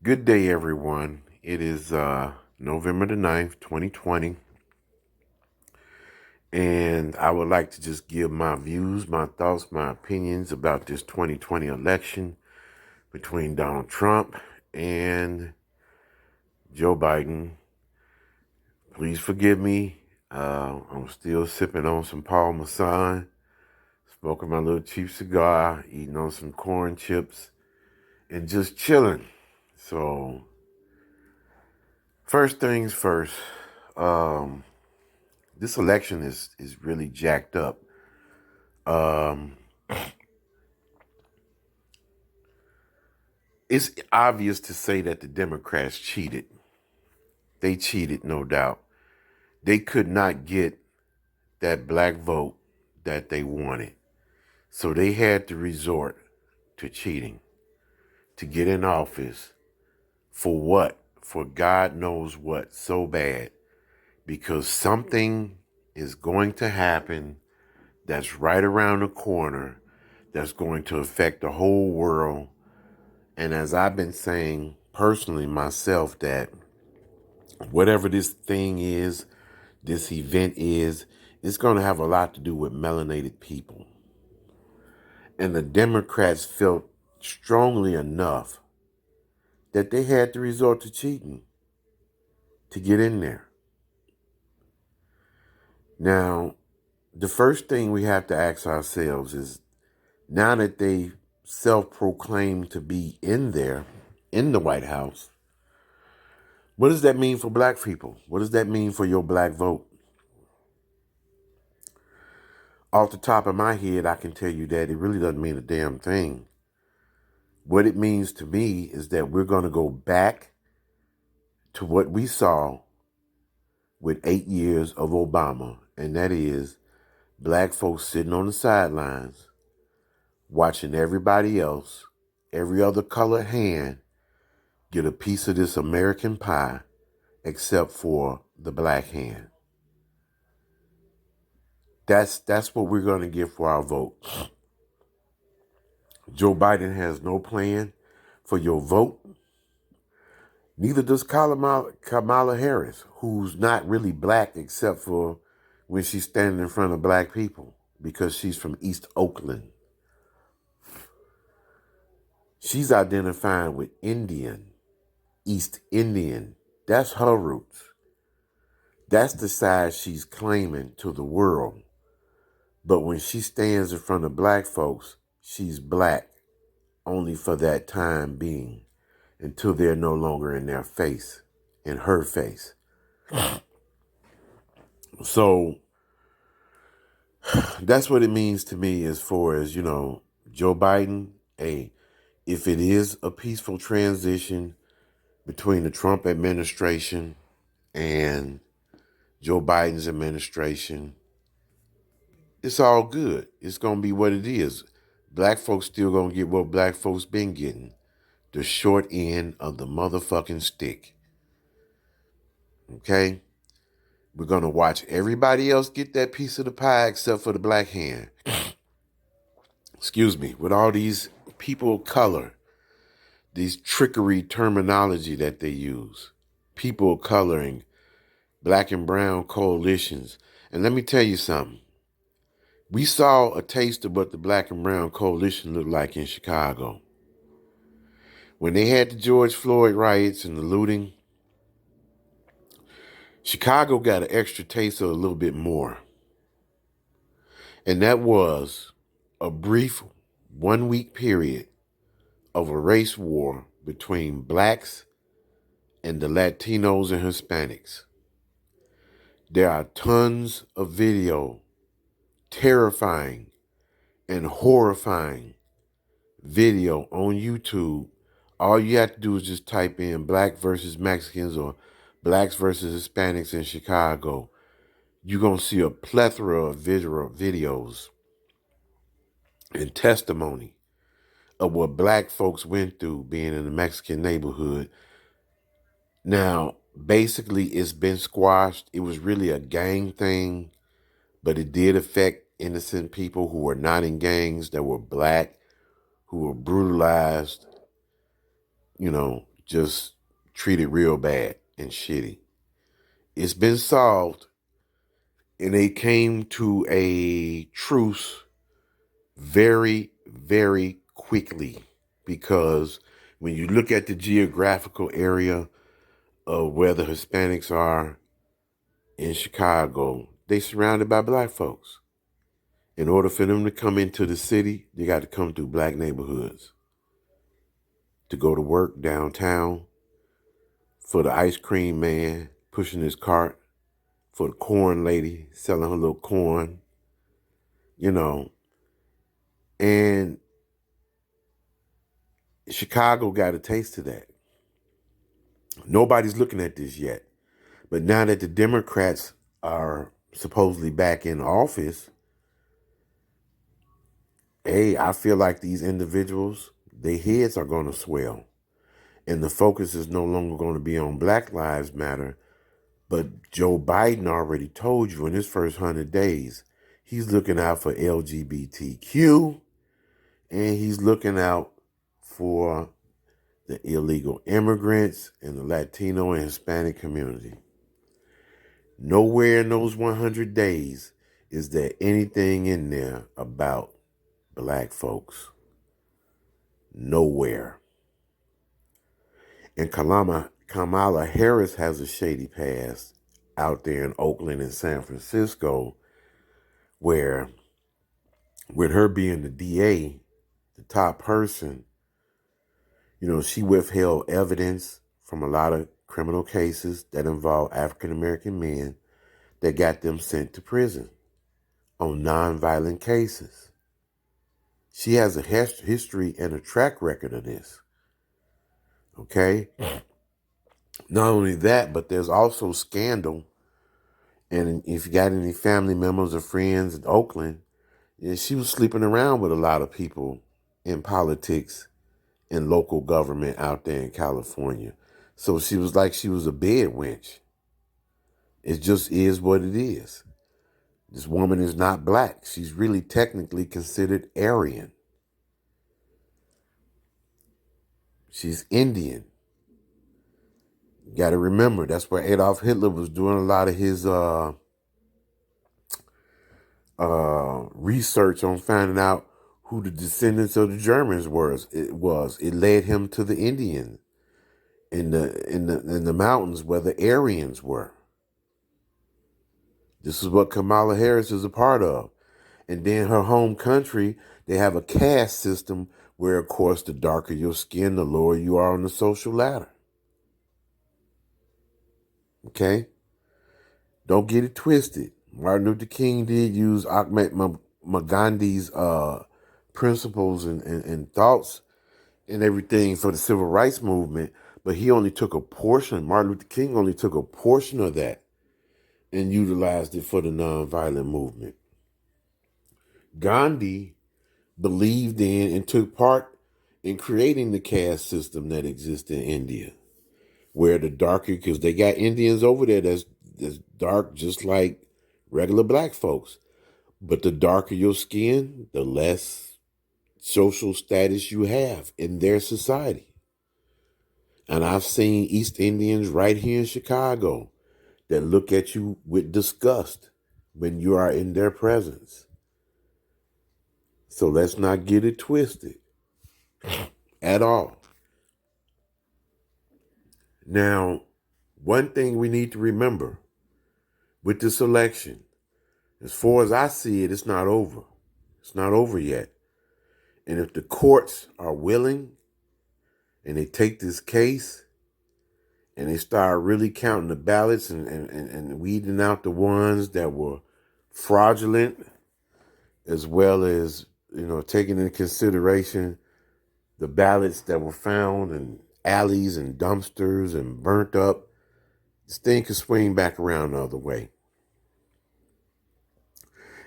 Good day, everyone. It is November the 9th, 2020, and I would like to just give my views, my thoughts, my opinions about this 2020 election between Donald Trump and Joe Biden. Please forgive me. I'm still sipping on some Paul Masson, smoking my little cheap cigar, eating on some corn chips, and just chilling. So, first things first. Um, this election is really jacked up. Um, it's obvious to say that the Democrats cheated. They cheated, no doubt. They could not get that black vote that they wanted. So they had to resort to cheating to get in office. For what? For God knows what, so bad. Because something is going to happen that's right around the corner that's going to affect the whole world. And as I've been saying personally myself, that whatever this thing is, this event is, it's going to have a lot to do with melanated people. And the Democrats felt strongly enough that they had to resort to cheating to get in there. Now, the first thing we have to ask ourselves is, now that they self-proclaimed to be in there, in the White House, what does that mean for black people? What does that mean for your black vote? Off the top of my head, I can tell you that it really doesn't mean a damn thing. What it means to me is that we're going to go back to what we saw with 8 years of Obama, and that is black folks sitting on the sidelines, watching everybody else, every other colored hand, get a piece of this American pie, except for the black hand. That's what we're going to get for our vote. Joe Biden has no plan for your vote. Neither does Kamala Harris, who's not really black except for when she's standing in front of black people because she's from East Oakland. She's identifying with Indian, East Indian. That's her roots. That's the side she's claiming to the world. But when she stands in front of black folks, she's black only for that time being, until they're no longer in their face, in her face. So that's what it means to me as far as, Joe Biden. Hey, if it is a peaceful transition between the Trump administration and Joe Biden's administration, it's all good. It's going to be what it is. Black folks still going to get what black folks been getting. The short end of the motherfucking stick. Okay? We're going to watch everybody else get that piece of the pie except for the black hand. Excuse me. With all these people of color, these trickery terminology that they use. People of color and black and brown coalitions. And let me tell you something. We saw a taste of what the black and brown coalition looked like in Chicago. When they had the George Floyd riots and the looting, Chicago got an extra taste of a little bit more. And that was a brief 1-week period of a race war between blacks and the Latinos and Hispanics. There are tons of video, terrifying and horrifying video on YouTube. All you have to do is just type in black versus Mexicans or blacks versus Hispanics in Chicago. You're going to see a plethora of videos and testimony of what black folks went through being in a Mexican neighborhood. Now, basically, it's been squashed. It was really a gang thing, but it did affect innocent people who were not in gangs, that were black, who were brutalized, just treated real bad and shitty. It's been solved, and they came to a truce very, very quickly, because when you look at the geographical area of where the Hispanics are in Chicago, they surrounded by black folks. In order for them to come into the city, they got to come through black neighborhoods to go to work downtown, for the ice cream man pushing his cart, for the corn lady selling her little corn, you know. And Chicago got a taste of that. Nobody's looking at this yet. But now that the Democrats are supposedly back in office, hey, I feel like these individuals, their heads are going to swell. And the focus is no longer going to be on Black Lives Matter. But Joe Biden already told you in his first 100 days, he's looking out for LGBTQ, and he's looking out for the illegal immigrants and the Latino and Hispanic community. Nowhere in those 100 days is there anything in there about black folks. Nowhere. And Kamala Harris has a shady past out there in Oakland and San Francisco, where with her being the DA, the top person, she withheld evidence from a lot of criminal cases that involve African-American men that got them sent to prison on nonviolent cases. She has a history and a track record of this. Okay? Not only that, but there's also scandal. And if you got any family members or friends in Oakland, she was sleeping around with a lot of people in politics and local government out there in California. So she was a bed wench. It just is what it is. This woman is not black. She's really technically considered Aryan. She's Indian. You got to remember, that's where Adolf Hitler was doing a lot of his research on finding out who the descendants of the Germans were. It led him to the Indians in the mountains where the Aryans were. This is what Kamala Harris is a part of. And then her home country, they have a caste system where, of course, the darker your skin, the lower you are on the social ladder. Okay? Don't get it twisted. Martin Luther King did use Mahatma Gandhi's principles and thoughts and everything for the civil rights movement, but he only took a portion. Martin Luther King only took a portion of that and utilized it for the nonviolent movement. Gandhi believed in and took part in creating the caste system that exists in India, where the darker, because they got Indians over there that's dark just like regular black folks. But the darker your skin, the less social status you have in their society. And I've seen East Indians right here in Chicago that look at you with disgust when you are in their presence. So let's not get it twisted at all. Now, one thing we need to remember with this election, as far as I see it, it's not over. It's not over yet. And if the courts are willing and they take this case and they start really counting the ballots and weeding out the ones that were fraudulent, as well as, taking into consideration the ballots that were found in alleys and dumpsters and burnt up, this thing could swing back around the other way.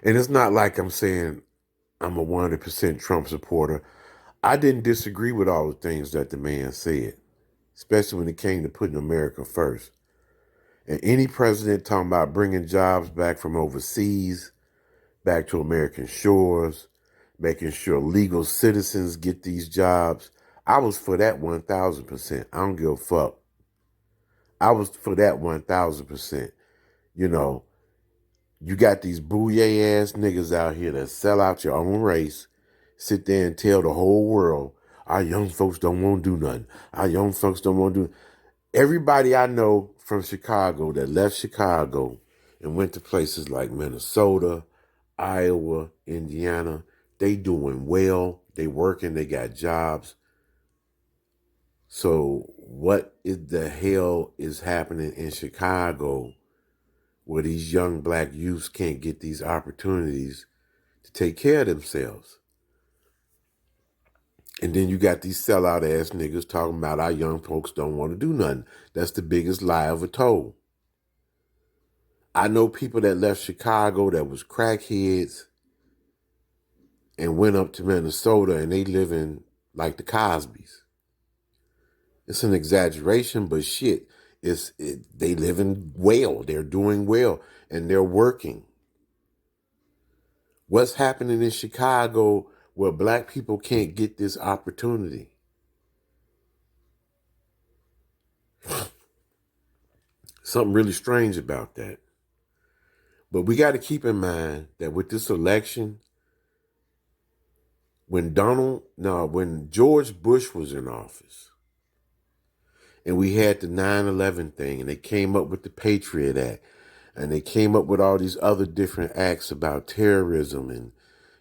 And it's not like I'm saying I'm a 100% Trump supporter. I didn't disagree with all the things that the man said, especially when it came to putting America first. And any president talking about bringing jobs back from overseas, back to American shores, making sure legal citizens get these jobs, I was for that 1,000%. I don't give a fuck. I was for that 1,000%. You know, you got these bouye ass niggas out here that sell out your own race, sit there and tell the whole world, our young folks don't want to do nothing. Our young folks don't want to do. Everybody I know from Chicago that left Chicago and went to places like Minnesota, Iowa, Indiana, they doing well. They working. They got jobs. So what is the hell is happening in Chicago where these young black youths can't get these opportunities to take care of themselves? And then you got these sellout ass niggas talking about our young folks don't want to do nothing. That's the biggest lie ever told. I know people that left Chicago that was crackheads and went up to Minnesota and they living like the Cosbys. It's an exaggeration, but shit, they living well. They're doing well and they're working. What's happening in Chicago where black people can't get this opportunity? Something really strange about that. But we got to keep in mind that with this election, when George Bush was in office, and we had the 9/11 thing, and they came up with the Patriot Act, and they came up with all these other different acts about terrorism,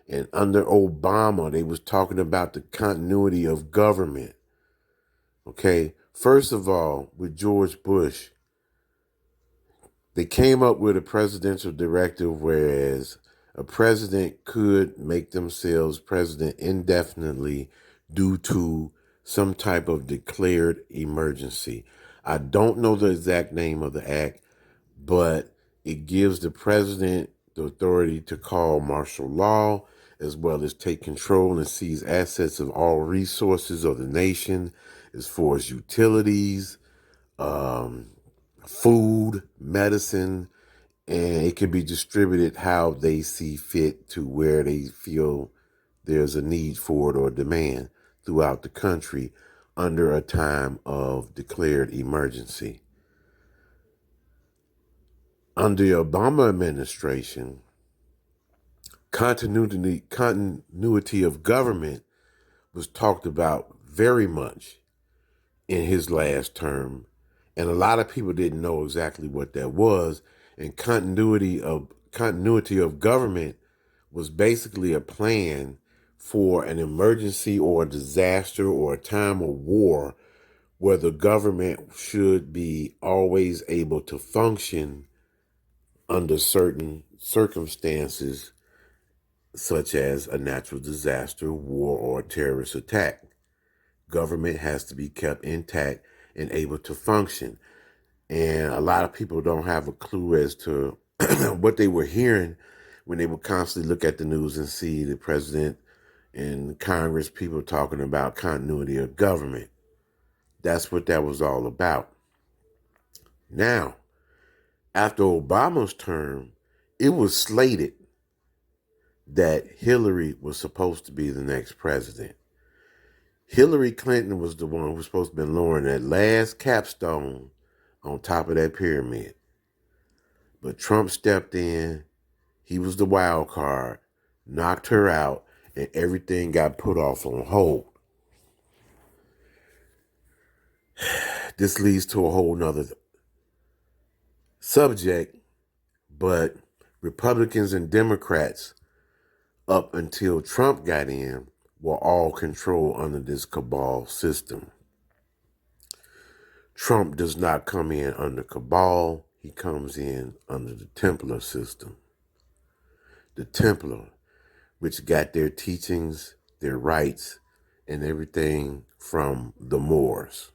and under Obama, they was talking about the continuity of government. Okay, first of all, with George Bush, they came up with a presidential directive whereas a president could make themselves president indefinitely due to some type of declared emergency. I don't know the exact name of the act, but it gives the president the authority to call martial law as well as take control and seize assets of all resources of the nation as far as utilities, um, food, medicine, and it can be distributed how they see fit to where they feel there's a need for it or demand throughout the country under a time of declared emergency. Under the Obama administration, continuity of government was talked about very much in his last term, and a lot of people didn't know exactly what that was. And continuity of government was basically a plan for an emergency or a disaster or a time of war where the government should be always able to function under certain circumstances, such as a natural disaster, war, or a terrorist attack. Government has to be kept intact and able to function. And a lot of people don't have a clue as to what they were hearing when they would constantly look at the news and see the president and Congress people talking about continuity of government. That's what that was all about. Now, after Obama's term, it was slated that Hillary was supposed to be the next president. Hillary Clinton was the one who was supposed to be lowering that last capstone on top of that pyramid. But Trump stepped in. He was the wild card, knocked her out, and everything got put off on hold. This leads to a whole nother subject, but Republicans and Democrats, up until Trump got in, were all controlled under this cabal system. Trump does not come in under cabal. He comes in under the Templar system. The Templar, which got their teachings, their rights, and everything from the Moors.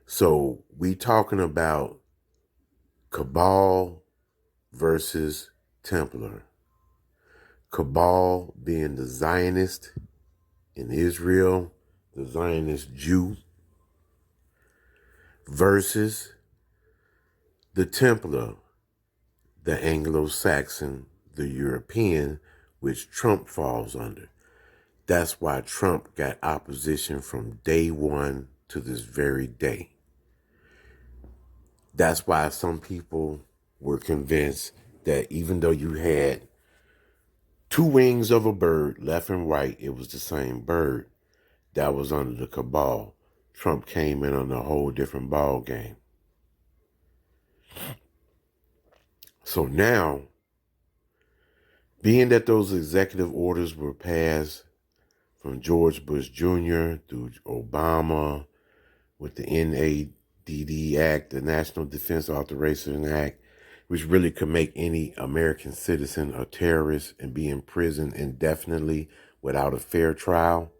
So we talking about cabal versus Templar. Cabal being the Zionist in Israel, the Zionist Jew, versus the Templar, the Anglo-Saxon, the European, which Trump falls under. That's why Trump got opposition from day one to this very day. That's why some people were convinced that even though you had two wings of a bird, left and right, it was the same bird that was under the cabal. Trump came in on a whole different ball game. So now, being that those executive orders were passed from George Bush Jr. through Obama with the NADD Act, the National Defense Authorization Act, which really could make any American citizen a terrorist and be imprisoned indefinitely without a fair trial.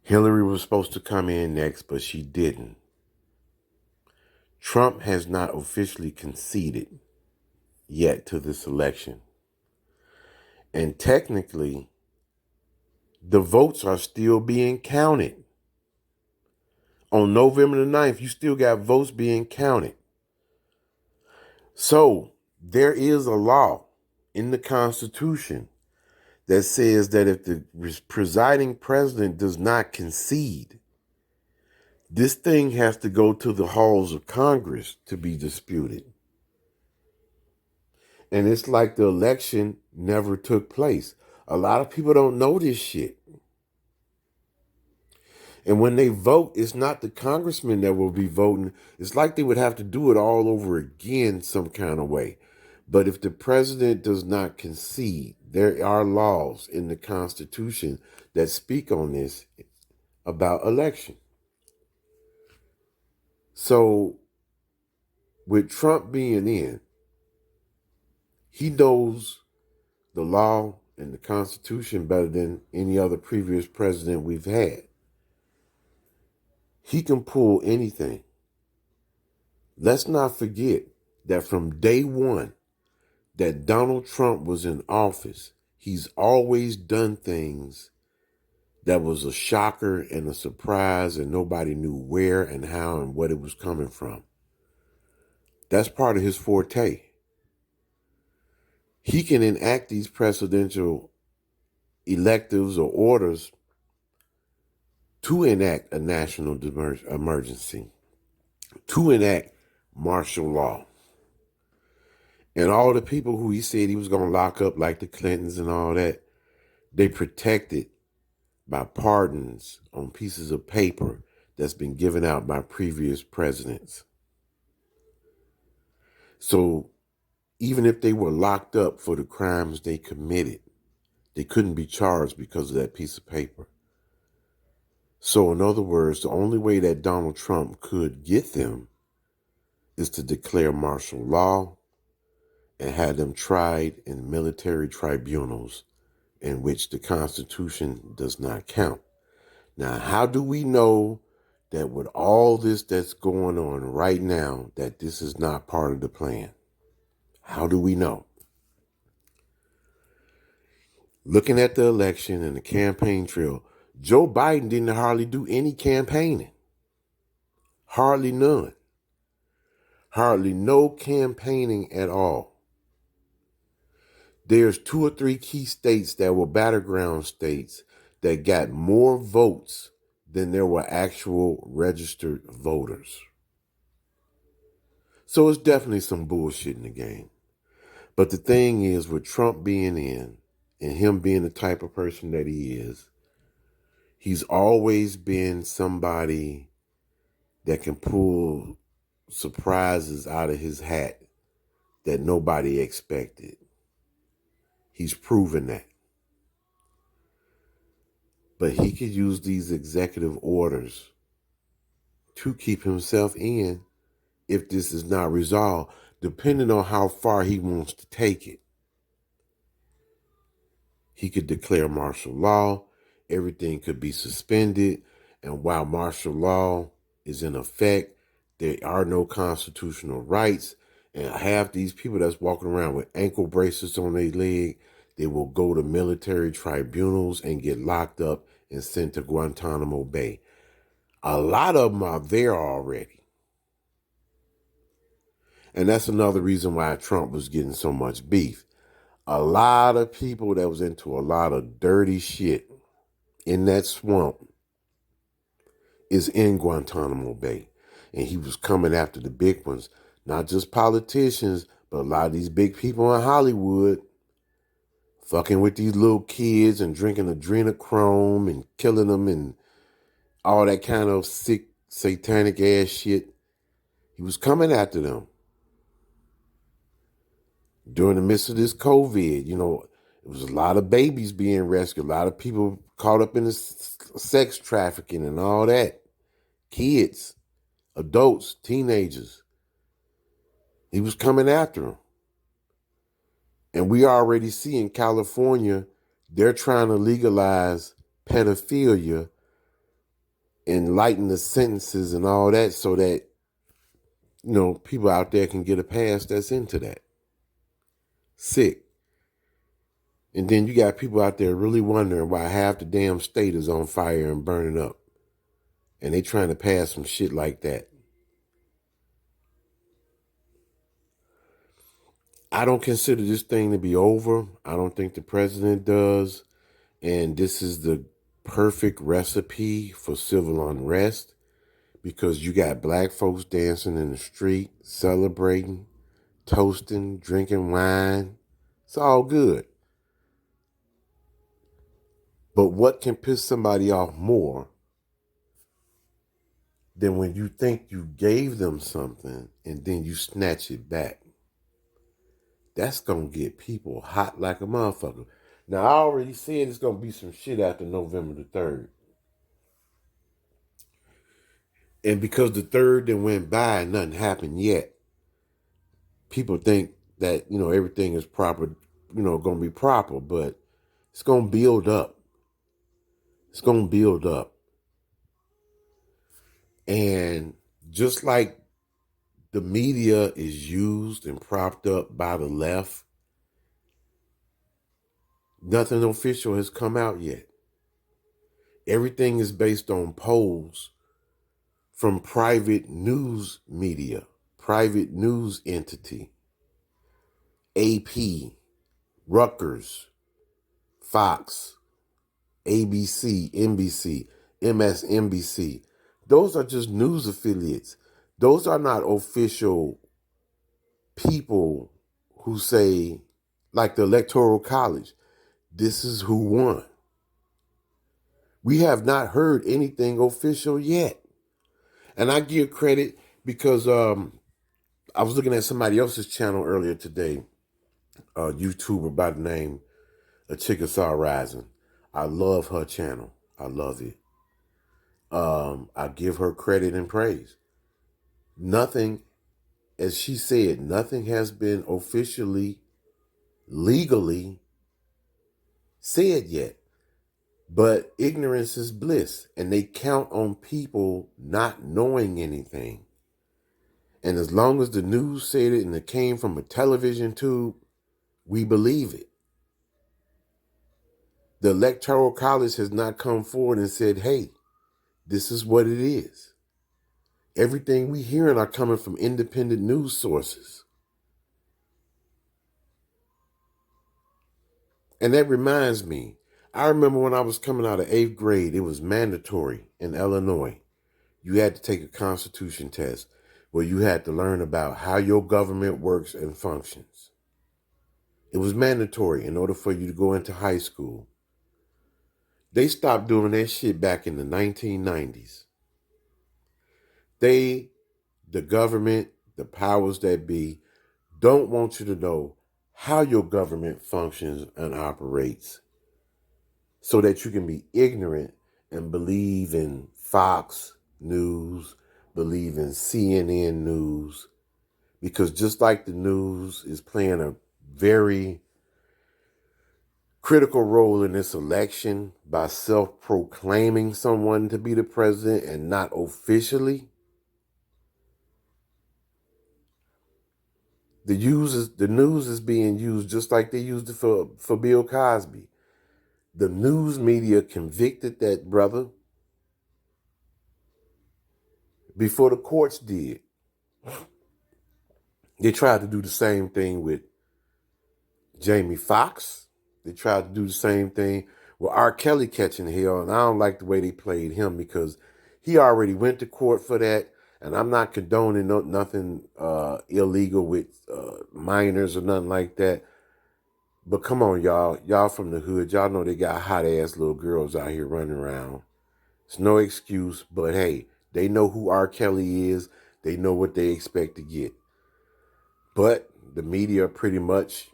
Hillary was supposed to come in next, but she didn't. Trump has not officially conceded yet to this election. And technically, the votes are still being counted. On November the 9th, you still got votes being counted. So there is a law in the Constitution that says that if the presiding president does not concede, this thing has to go to the halls of Congress to be disputed. And it's like the election never took place. A lot of people don't know this shit. And when they vote, it's not the congressman that will be voting. It's like they would have to do it all over again some kind of way. But if the president does not concede, there are laws in the Constitution that speak on this about election. So with Trump being in, he knows the law and the Constitution better than any other previous president we've had. He can pull anything. Let's not forget that from day one that Donald Trump was in office, he's always done things that was a shocker and a surprise, and nobody knew where and how and what it was coming from. That's part of his forte. He can enact these presidential electives or orders to enact a national emergency, to enact martial law. And all the people who he said he was going to lock up, like the Clintons and all that, they protected by pardons on pieces of paper that's been given out by previous presidents. So even if they were locked up for the crimes they committed, they couldn't be charged because of that piece of paper. So in other words, the only way that Donald Trump could get them is to declare martial law and have them tried in military tribunals in which the Constitution does not count. Now, how do we know that with all this that's going on right now, that this is not part of the plan? How do we know? Looking at the election and the campaign trail, Joe Biden didn't hardly do any campaigning. Hardly none. Hardly no campaigning at all. There's 2 or 3 key states that were battleground states that got more votes than there were actual registered voters. So it's definitely some bullshit in the game. But the thing is, with Trump being in and him being the type of person that he is, he's always been somebody that can pull surprises out of his hat that nobody expected. He's proven that. But he could use these executive orders to keep himself in if this is not resolved, depending on how far he wants to take it. He could declare martial law, everything could be suspended, and while martial law is in effect, there are no constitutional rights, and half these people that's walking around with ankle bracelets on their leg, they will go to military tribunals and get locked up and sent to Guantanamo Bay. A lot of them are there already. And that's another reason why Trump was getting so much beef. A lot of people that was into a lot of dirty shit in that swamp is in Guantanamo Bay. And he was coming after the big ones, not just politicians, but a lot of these big people in Hollywood, fucking with these little kids and drinking adrenochrome and killing them and all that kind of sick, satanic ass shit. He was coming after them during the midst of this COVID. You know, it was a lot of babies being rescued, a lot of people caught up in the sex trafficking and all that. Kids, adults, teenagers. He was coming after them. And we already see in California, they're trying to legalize pedophilia and lighten the sentences and all that so that, you know, people out there can get a pass that's into that. Sick. And then you got people out there really wondering why half the damn state is on fire and burning up. And they trying to pass some shit like that. I don't consider this thing to be over. I don't think the president does. And this is the perfect recipe for civil unrest because you got black folks dancing in the street, celebrating, toasting, drinking wine. It's all good. But what can piss somebody off more than when you think you gave them something and then you snatch it back? That's going to get people hot like a motherfucker. Now, I already said it's going to be some shit after November the 3rd. And because the 3rd then went by and nothing happened yet, people think that, you know, everything is proper, you know, going to be proper, but it's going to build up. It's going to build up. And just like the media is used and propped up by the left, nothing official has come out yet. Everything is based on polls from private news media, private news entity, AP, Rutgers, Fox, ABC, NBC, MSNBC. Those are just news affiliates. Those are not official people who say, like the Electoral College, this is who won. We have not heard anything official yet. And I give credit because I was looking at somebody else's channel earlier today, a YouTuber by the name of Chickasaw Rising. I love her channel. I love it. I give her credit and praise. Nothing, as she said, nothing has been officially, legally said yet. But ignorance is bliss, and they count on people not knowing anything. And as long as the news said it and it came from a television tube, we believe it. The Electoral College has not come forward and said, hey, this is what it is. Everything we hearing are coming from independent news sources. And that reminds me, I remember when I was coming out of 8th grade, it was mandatory in Illinois. You had to take a constitution test where you had to learn about how your government works and functions. It was mandatory in order for you to go into high school. They stopped doing that shit back in the 1990s. The government, the powers that be, don't want you to know how your government functions and operates so that you can be ignorant and believe in Fox News, believe in CNN News, because just like the news is playing a very critical role in this election by self-proclaiming someone to be the president and not officially, the news is being used just like they used it for Bill Cosby. The news media convicted that brother before the courts did. They tried to do the same thing with Jamie Foxx, they tried to do the same thing with R. Kelly catching hell, and I don't like the way they played him because he already went to court for that, and I'm not condoning nothing illegal with minors or nothing like that. But come on, y'all from the hood, y'all know they got hot ass little girls out here running around. It's no excuse, but hey, they know who R. Kelly is. They know what they expect to get. But the media pretty much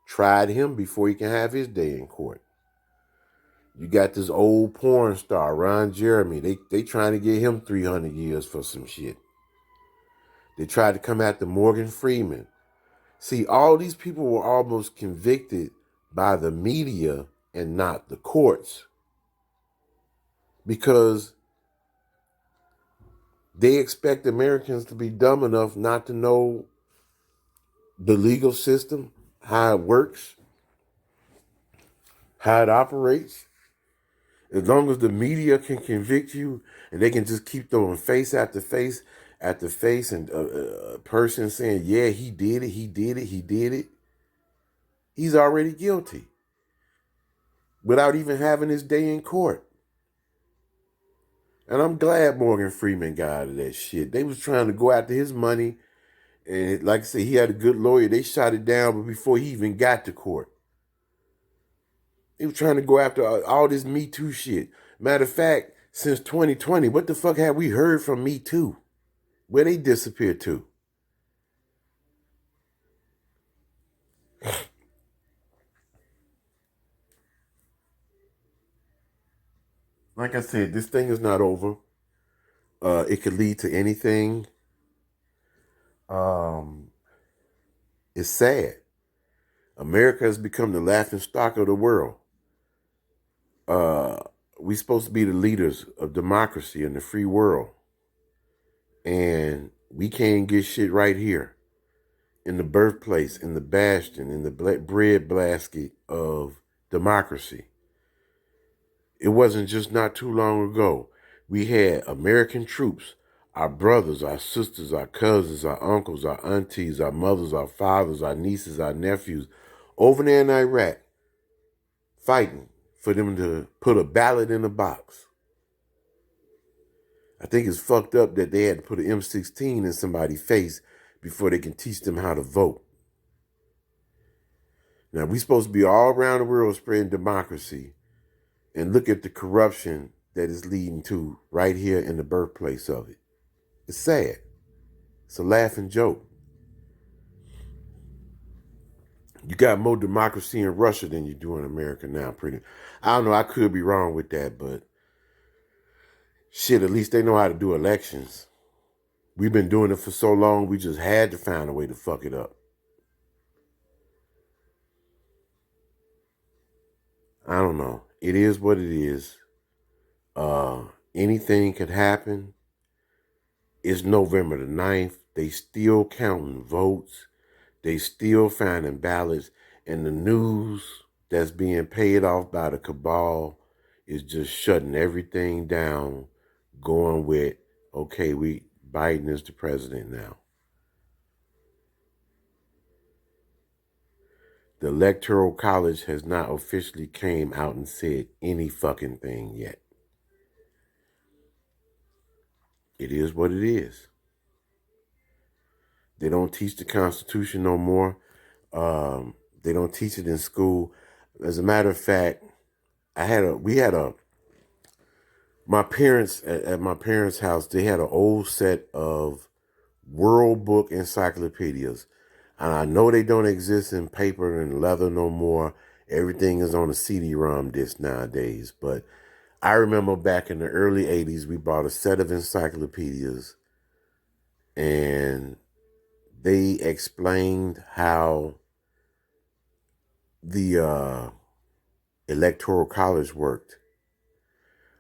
tried him before he can have his day in court. You got this old porn star, Ron Jeremy. They trying to get him 300 years for some shit. They tried to come after Morgan Freeman. See, all these people were almost convicted by the media and not the courts because they expect Americans to be dumb enough not to know the legal system, how it works, how it operates. As long as the media can convict you and they can just keep throwing face after face after face and a person saying, yeah, he did it, he did it, he did it, he's already guilty without even having his day in court. And I'm glad Morgan Freeman got out of that shit. They was trying to go after his money. And like I said, he had a good lawyer. They shot it down, but before he even got to court. They were trying to go after all this Me Too shit. Matter of fact, since 2020, what the fuck have we heard from Me Too? Where they disappeared to? Like I said, this thing is not over. It could lead to anything. Um, it's sad. America has become the laughing stock of the world. We supposed to be the leaders of democracy in the free world. And we can't get shit right here in the birthplace, in the bastion, in the bread basket of democracy. It wasn't just not too long ago. We had American troops, our brothers, our sisters, our cousins, our uncles, our aunties, our mothers, our fathers, our nieces, our nephews, over there in Iraq, fighting for them to put a ballot in a box. I think it's fucked up that they had to put an M16 in somebody's face before they can teach them how to vote. Now, we're supposed to be all around the world spreading democracy, and look at the corruption that is leading to right here in the birthplace of it. It's sad. It's a laughing joke. You got more democracy in Russia than you do in America now, pretty. I don't know, I could be wrong with that, but shit, at least they know how to do elections. We've been doing it for so long, we just had to find a way to fuck it up. I don't know. It is what it is. Anything could happen. It's November the 9th. They still counting votes. They still finding ballots. And the news that's being paid off by the cabal is just shutting everything down, going with, okay, Biden is the president now. The Electoral College has not officially came out and said any fucking thing yet. It is what it is. They don't teach the Constitution no more. They don't teach it in school. As a matter of fact, my parents, at my parents' house, they had an old set of World Book encyclopedias. And I know they don't exist in paper and leather no more. Everything is on a CD-ROM disc nowadays. But I remember back in the early 80s, we bought a set of encyclopedias and they explained how the Electoral College worked.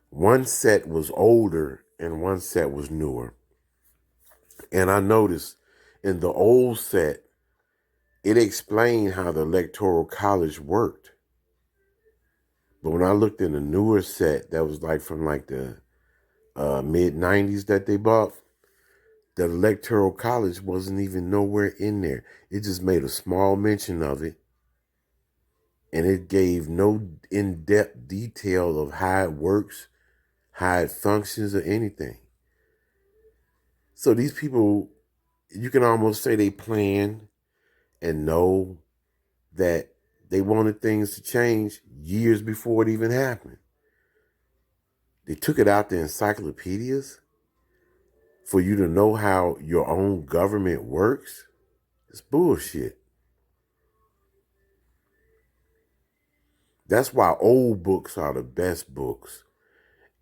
One set was older and one set was newer. And I noticed in the old set, it explained how the Electoral College worked. But when I looked in the newer set, that was like from like the mid-90s that they bought, the Electoral College wasn't even nowhere in there. It just made a small mention of it. and it gave no in-depth detail of how it works, how it functions, or anything. So these people, you can almost say they plan and know that they wanted things to change years before it even happened. They took it out the encyclopedias for you to know how your own government works. It's bullshit. That's why old books are the best books.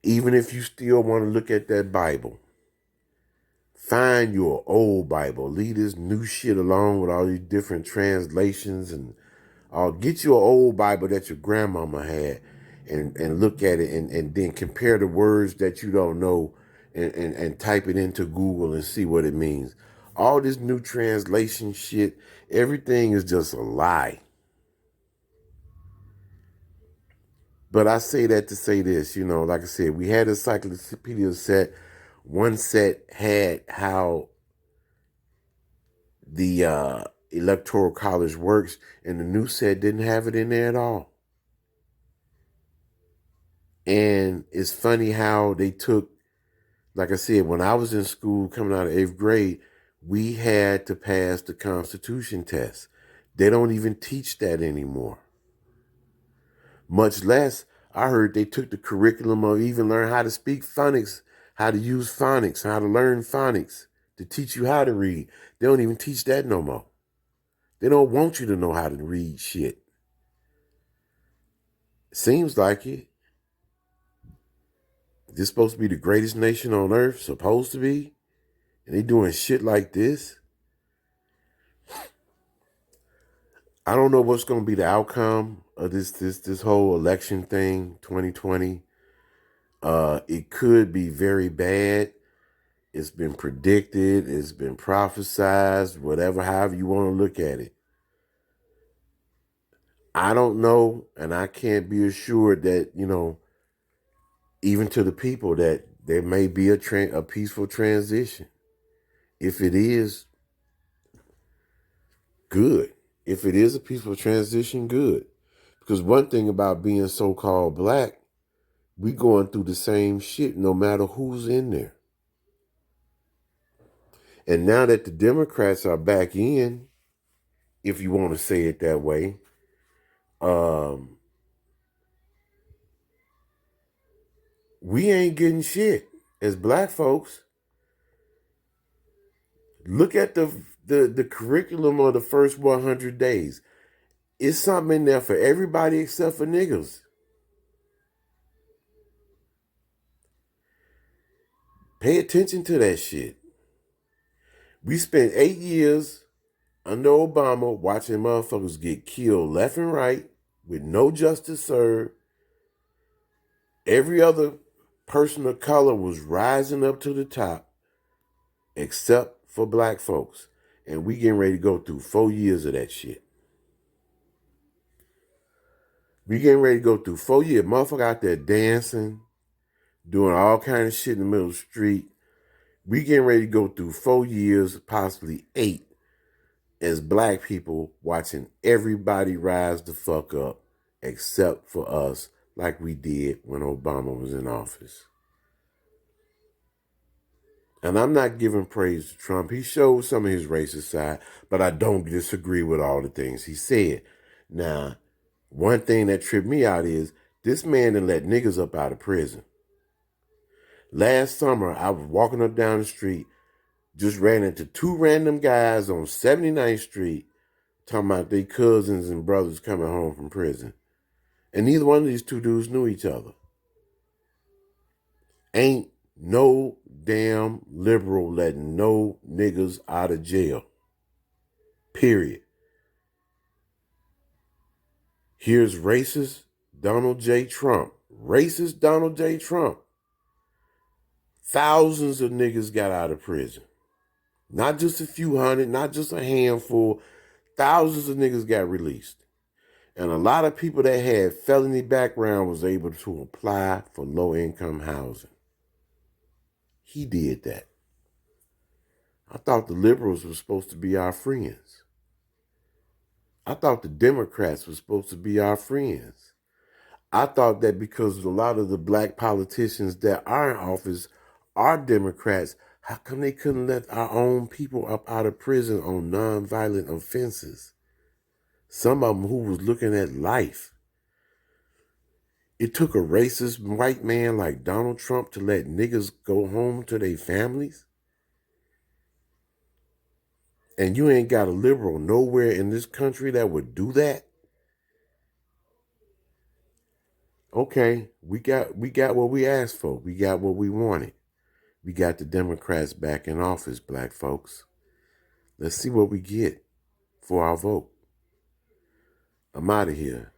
Even if you still want to look at that Bible, find your old Bible. Leave this new shit along with all these different translations, and get you an old Bible that your grandmama had, and look at it, and then compare the words that you don't know, and type it into Google and see what it means. All this new translation shit, everything is just a lie. But I say that to say this, like I said, we had a encyclopedia set. One set had how the electoral college works, and the new set didn't have it in there at all. And it's funny how they took, like I said, when I was in school coming out of 8th grade, we had to pass the Constitution test. They don't even teach that anymore. Much less, I heard they took the curriculum or even learn how to speak phonics, how to use phonics, how to learn phonics, to teach you how to read. They don't even teach that no more. They don't want you to know how to read shit. Seems like it. This supposed to be the greatest nation on earth, supposed to be, and they doing shit like this. I don't know what's going to be the outcome of this whole election thing, 2020. It could be very bad. It's been predicted. It's been prophesized. Whatever, however you want to look at it. I don't know, and I can't be assured that even to the people, that there may be a peaceful transition. If it is, good. If it is a peaceful transition, good. Because one thing about being so-called black, we going through the same shit no matter who's in there. And now that the Democrats are back in, if you want to say it that way, we ain't getting shit as black folks. Look at the curriculum of the first 100 days. It's something in there for everybody except for niggas. Pay attention to that shit. We spent 8 years under Obama watching motherfuckers get killed left and right with no justice served. Every other person of color was rising up to the top except for black folks. And we getting ready to go through 4 years of that shit. We getting ready to go through 4 years. Motherfucker out there dancing, doing all kind of shit in the middle of the street. We getting ready to go through 4 years, possibly 8, as black people watching everybody rise the fuck up except for us, like we did when Obama was in office. And I'm not giving praise to Trump. He showed some of his racist side, but I don't disagree with all the things he said. Now, one thing that tripped me out is this man done let niggas up out of prison. Last summer, I was walking up down the street, just ran into 2 random guys on 79th Street talking about their cousins and brothers coming home from prison. And neither one of these 2 dudes knew each other. Ain't no damn liberal letting no niggas out of jail. Period. Here's racist Donald J. Trump. Racist Donald J. Trump. Thousands of niggas got out of prison. Not just a few hundred, not just a handful. Thousands of niggas got released. And a lot of people that had felony background was able to apply for low-income housing. He did that. I thought the liberals were supposed to be our friends. I thought the Democrats were supposed to be our friends. I thought that because a lot of the black politicians that are in office are Democrats, how come they couldn't let our own people up out of prison on nonviolent offenses? Some of them who was looking at life. It took a racist white man like Donald Trump to let niggas go home to their families? And you ain't got a liberal nowhere in this country that would do that? Okay, we got what we asked for. We got what we wanted. We got the Democrats back in office, black folks. Let's see what we get for our vote. I'm out of here.